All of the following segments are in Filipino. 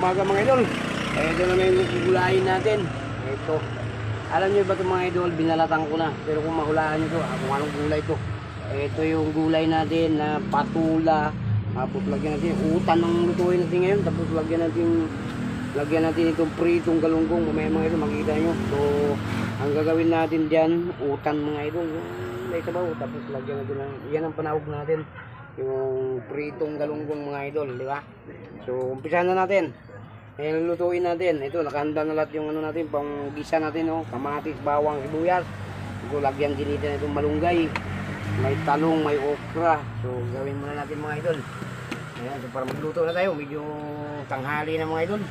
umaga mga idol. Ito na may gugulayin natin. Ito. Alam niyo ba ito mga idol, binalatan ko na. Pero kung mahulaan niyo ito, kung anong gulay ito. Ito yung gulay natin na patula. Tapos lagyan natin utan ng lutuin natin ngayon. Tapos lagyan natin itong pritong galunggong. Mamaya mga idol, makikita nyo. So, ang gagawin natin dyan, utan mga idol. Yung may sabaw. Tapos lagyan natin ng, yan ang panawag natin. Yung pritong galunggong mga idol, di ba? So, umpisahan na natin. Lutuin natin. Ito, nakahanda na lahat yung ano natin, pang gisa natin, oh. Kamatis, bawang, sibuyas. Ito, lagyan din natin itong malunggay. May talong, may okra. So, gawin muna natin mga idol. Ayan, so para magluto na tayo. Medyo tanghali na mga idol.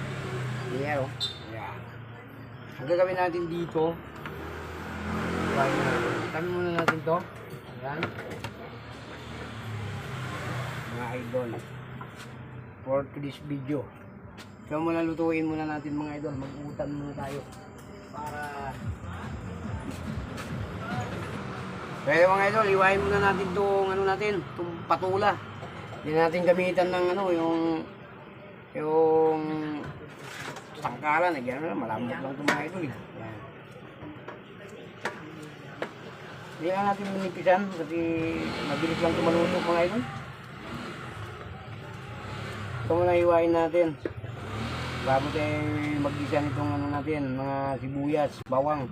Ayan, oh. Ayan. Ang gagawin natin dito, tabi muna natin to. Ayan. Mga idol, for today's video, so muna lutuin muna natin mga idol, mag-utan muna tayo para pero mga idol, iwain muna natin itong ano natin, itong patula. Hindi natin gamitan ng ano, yung tangkalan, nagyan na lang, malambot lang itong mga idol. Yan. Hindi lang natin manipisan kasi mabilis lang tumaluto mga idol. Ito muna iwain natin bago tayo mag-gisa nitong ano natin, mga sibuyas, bawang.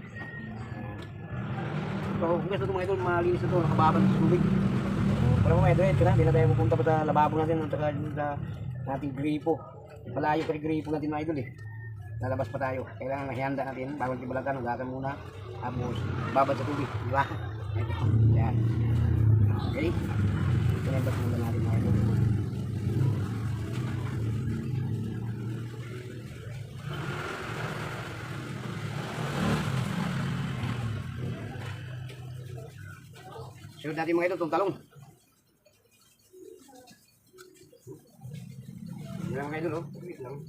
So, hugas na ito mga idol, malinis na ito, nakababad sa tubig. Para mga idol, ito na, hindi na tayo pupunta pa sa lababo natin at saka sa ating gripo. Malayo pa rin gripo natin mga idol eh. Lalabas pa tayo, kailangan mahihanda natin, bawang tibalatan, hugasan muna, tapos babad sa tubig, di ba? Ito, yan. Okay, pinabas muna natin mga idol. Sunod natin mga ito, itong talong. Hindi lang mga ito, no? Wait lang.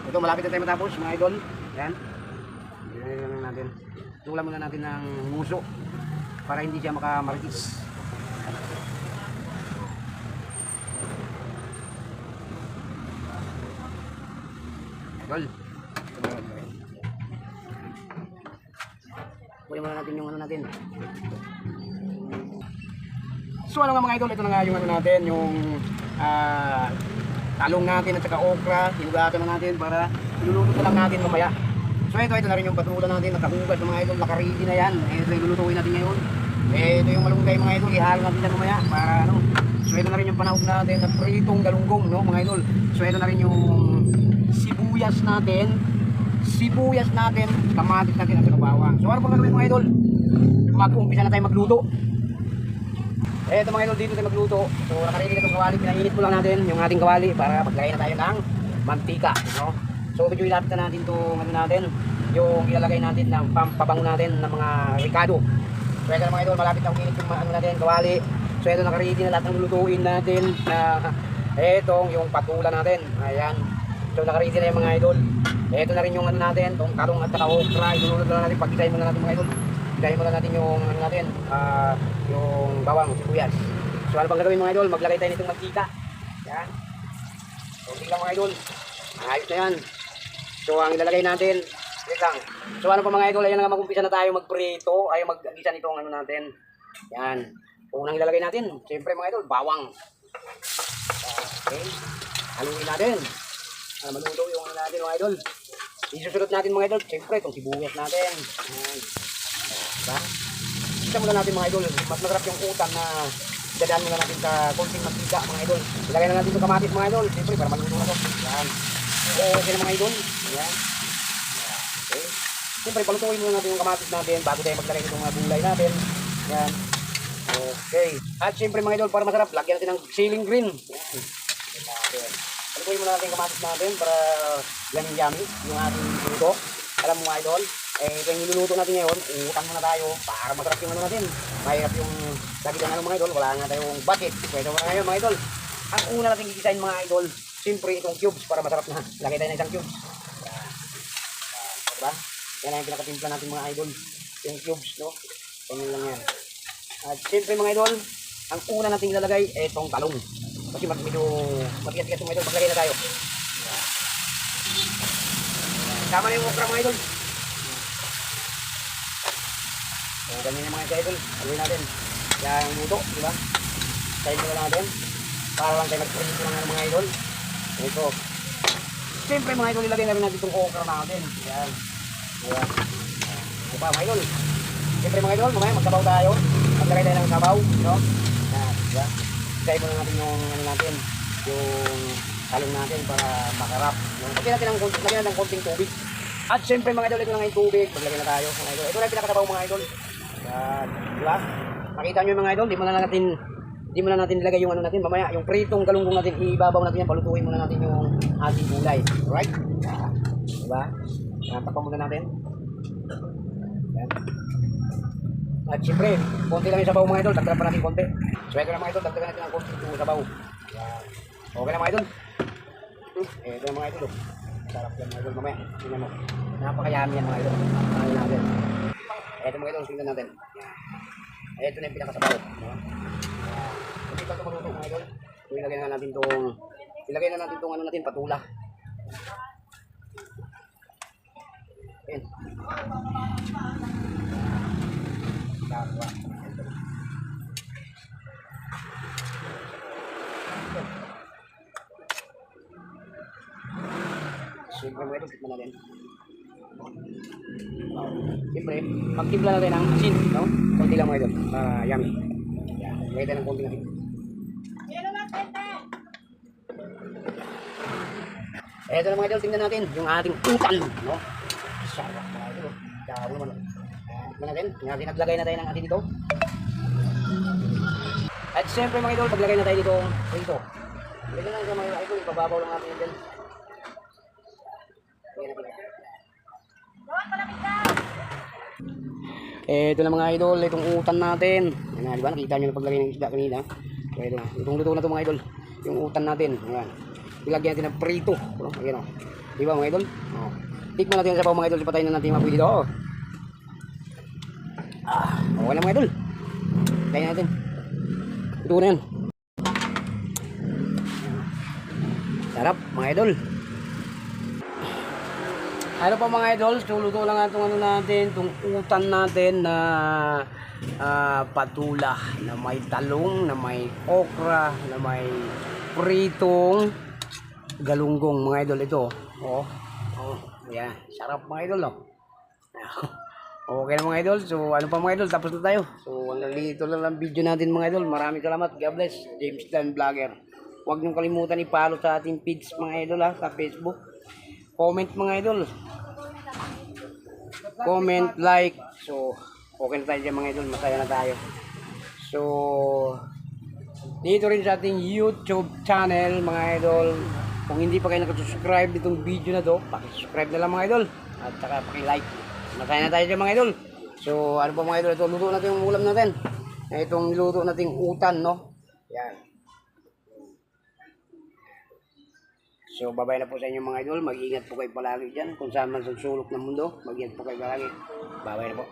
Ito, malapit na tayo matapos mga idol. Yan. Yan lang natin. Tulan muna natin ng muso para hindi siya makamaritis. Idol. Kunin muna natin yung ano natin. So ano nga mga idol, ito na nga yung ano natin, yung talong natin at saka okra. Hinugatan na natin para iluluto na lang natin mamaya. So ito na rin yung patula natin, nakahugas ng mga idol, nakaready na yan. Ito yung lulutuin natin ngayon. Ito yung malunggay mga idol, ihalo natin yan mamaya para ano. So ito na rin yung panahog natin na pritong galunggong, no mga idol. So ito na rin yung sibuyas natin, kamatis natin at saka bawang. So ano pa gagawin mga idol? Mag-umpisa na tayo magluto. Ito mga idol, dito tayo magluto. So nakaready na itong kawali, pinainit mo lang natin yung ating kawali para maglagay na tayo ng mantika, no? So medyo ilapit na natin itong ano natin, yung ilalagay natin ng pampabango natin ng mga ricado. So ito na mga idol, malapit na uminit yung ano natin, kawali. So ito nakaready na lahat ng lulutuin natin na etong yung patula natin. Ayan. So nakaready na yung mga idol. Ito na rin yung ano natin, itong talong at saka okra. Ilulunod na natin, pag-isahin muna natin mga idol. Isahin muna natin yung ano natin, yung bawang, sibuyas. So ano pang gagawin mga idol, maglagay tayo nitong mantika. Ayan. So tingnan mga idol, ayos na yan. So ang ilalagay natin, wait lang. So ano pa mga idol, ayan nga mag-umpisa na tayo magprito, ay mag-gisa nitong ano natin. Yan. Unang ilalagay natin, siyempre mga idol, bawang. Okay. Haluin natin. Maluto yung ano natin mga idol. Isusunod natin mga idol, siyempre itong sibuyas natin. Yan. Diba? Isa muna natin mga idol, mas masarap yung utan na dadaan muna natin sa konting mantika mga idol. Ilagay na natin itong kamatis mga idol, siyempre para maluto na ito. Yan. Okay na mga idol. Yan. Okay. Siyempre, palutuin muna natin yung kamatis natin bago tayo maglagay ng mga gulay natin. Yan. Okay. At siyempre mga idol, para masarap, lagyan natin ng ceiling green. Yan. Palutuin muna natin yung kamatis natin para ganyan yummy yung ating luto. Alam mo mga idol, ito yung niluluto natin ngayon, utang muna tayo para masarap yung ano natin. Mahirap yung lagi ng ano mga idol, wala nga tayong budget. Pwede mo na ngayon mga idol. Ang una natin gigisahin mga idol, siyempre itong cubes para masarap na. Lagay tayo ng isang cubes. Yan. Diba? Yan ang pinakatimpla natin mga idol. Yung cubes, no? Ganyan lang yan. At siyempre mga idol, ang una natin ilalagay ay itong talong. Kasi medyo matigas-tigas mga idol, maglagay na tayo. Yan. Tama na yung okra mga idol. So, ganyan yung mga idol. Alawin natin. Yan yung luto, di ba? Tayo mo na natin. Para lang tayo mag-prito ng mga idol. Ito. Siyempre mga idol, ilagay na rin natin itong okra natin. Yan. Yan. Ito pa mga idol. Siyempre mga idol, mamaya magsabaw tayo. Maglagay tayo ng sabaw. No? Yan. Yan. Tayo mo na natin yung ano natin. Yung talong natin para makarap. Lagyan natin ng konting tubig. At siyempre mga idol, ito na nga yung tubig. Maglagay na tayo mga idol. Ito na yung pinakasabaw mga idol. Yan. Diba? Makita nyo yung mga idol, di mo na natin ilagay yung ano natin, mamaya yung pritong galunggong natin, ibabaw natin yan, palutuin muna natin yung ating gulay. Alright? Diba? Takpan muna natin. Yan. At siyempre, konti lang yung sabaw mga idol, dagdagan pa natin konti. So ito na mga idol, dagdagan natin ang konti yung sabaw. Yan. Okay na mga idol. Ito na mga idol. Sarap yan mga idol, mamaya. Tingnan mo. Napakayami yan mga idol. Ano natin. Ito mga idol, tingnan natin. Yan. Ito na yung pinakasabaw. Kasi pag maluto mga idol, ilagay na natin itong ano natin, patula. Ayan. Dawa. Siyempre mga idol, tikman natin. Siyempre, magtimpla natin ng asin, no? Konti lang mga idol, yummy. Yan, lagay tayo ng konti natin. Eto na mga idol, tingnan natin yung ating utan, no? Sarap mga idol, daw naman. Tingnan natin, naglagay na tayo ng atin dito. At siyempre mga idol, paglagay na tayo dito, lagyan na natin mga idol, ipababaw lang natin yan dyan. Ito na mga idol, itong utan natin. Ayan, diba? Nakita nyo na paglagay ng isda kanina. Ito na, itong luto na ito mga idol. Yung utan natin. Ayan. Ilagyan natin ng prito. Ayan o. Diba mga idol? O. Tikman natin sa mga idol. Patayin na natin yung mabuhi dito. O. Okay na mga idol. Patayin natin. Ito na yan. Sarap mga idol. Ano pa mga idol, so luto lang itong ano natin, itong utan natin na patula, na may talong, na may okra, na may pritong galunggong mga idol ito. Oh, yeah, sarap mga idol, no? Okay na mga idol, so ano pa mga idol, tapos na tayo. So hanggang dito lang ang video natin mga idol. Maraming salamat, God bless, James Dan Vlogger. Huwag niyong kalimutan i-follow sa ating page mga idol sa Facebook. Comment mga idol. Comment, like. So, okay na tayo dyan mga idol. Masaya na tayo. So, dito rin sa ating YouTube channel mga idol. Kung hindi pa kayo nakasubscribe ditong video na to, pakisubscribe na lang mga idol. At saka pakilike. Masaya na tayo dyan mga idol. So, ano pa mga idol? Ito, luto natin yung ulam natin. Itong luto nating utan, no? Yan. So, babay na po sa inyo mga idol. Mag-ingat po kayo palagi dyan. Kung saan man sa sulok ng mundo, mag-ingat po kayo palagi. Babay na po.